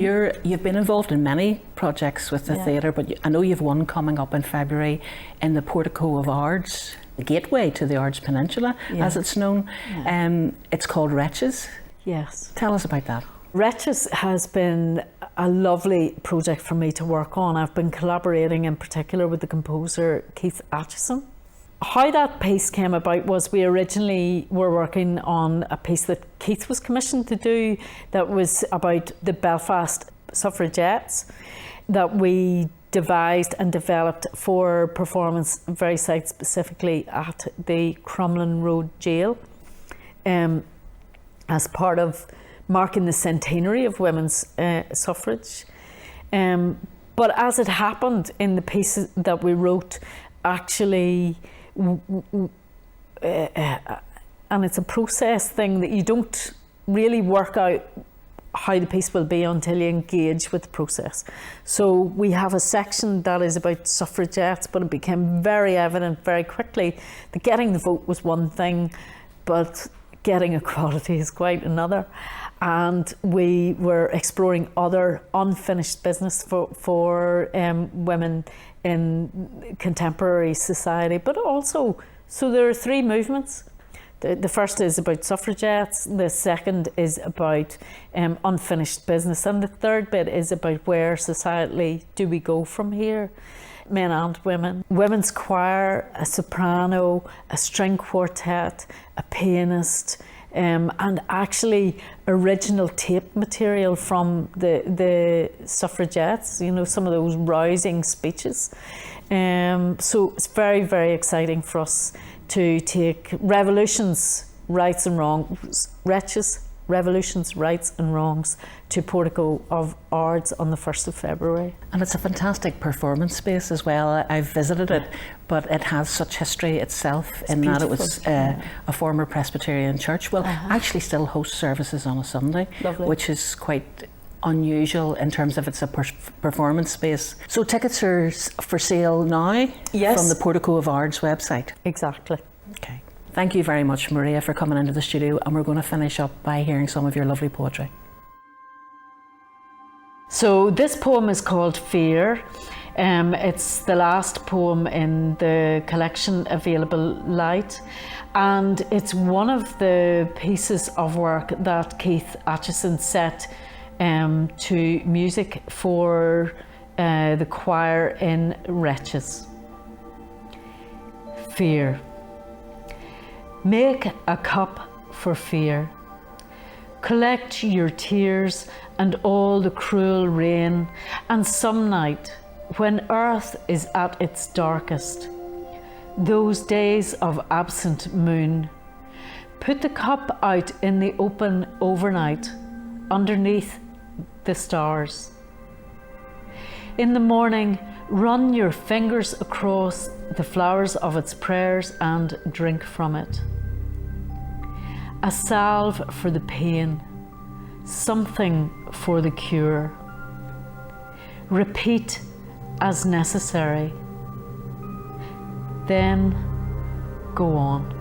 You've been involved in many projects with the theatre, but I know you've one coming up in February in the Portico of Ards, the gateway to the Ards Peninsula, as it's known. It's called WRETCHES. Yes. Tell us about that. WRETCHES has been a lovely project for me to work on. I've been collaborating in particular with the composer Keith Acheson. How that piece came about was we originally were working on a piece that Keith was commissioned to do that was about the Belfast suffragettes that we devised and developed for performance very site specifically at the Crumlin Road Jail as part of marking the centenary of women's suffrage. But as it happened in the pieces that we wrote, actually, and it's a process thing that you don't really work out how the piece will be until you engage with the process. So we have a section that is about suffragettes, but it became very evident very quickly that getting the vote was one thing, but getting equality is quite another. And we were exploring other unfinished business for women in contemporary society, but also, so there are three movements. The first is about suffragettes, the second is about unfinished business, and the third bit is about where societally do we go from here, men and women. Women's choir, a soprano, a string quartet, a pianist, and actually original tape material from the suffragettes, you know, some of those rousing speeches. So it's very, very exciting for us to take Revolutions, Rights and Wrongs, WRETCHES, Revolutions, Rights and Wrongs to Portico of Ards on the 1st of February. And it's a fantastic performance space as well. I've visited it, but it has such history itself in that it was a former Presbyterian church. Well, actually still hosts services on a Sunday, which is quite unusual in terms of it's a performance space. So tickets are for sale now from the Portico of Ards website? Exactly. Okay. Thank you very much, Maria, for coming into the studio, and we're going to finish up by hearing some of your lovely poetry. So this poem is called Fear. It's the last poem in the collection Available Light, and it's one of the pieces of work that Keith Acheson set to music for the choir in WRETCHES. Fear. Make a cup for fear. Collect your tears and all the cruel rain, and some night, when earth is at its darkest, those days of absent moon, put the cup out in the open overnight, underneath the stars. In the morning, run your fingers across the flowers of its prayers and drink from it. A salve for the pain, something for the cure. Repeat as necessary. Then go on.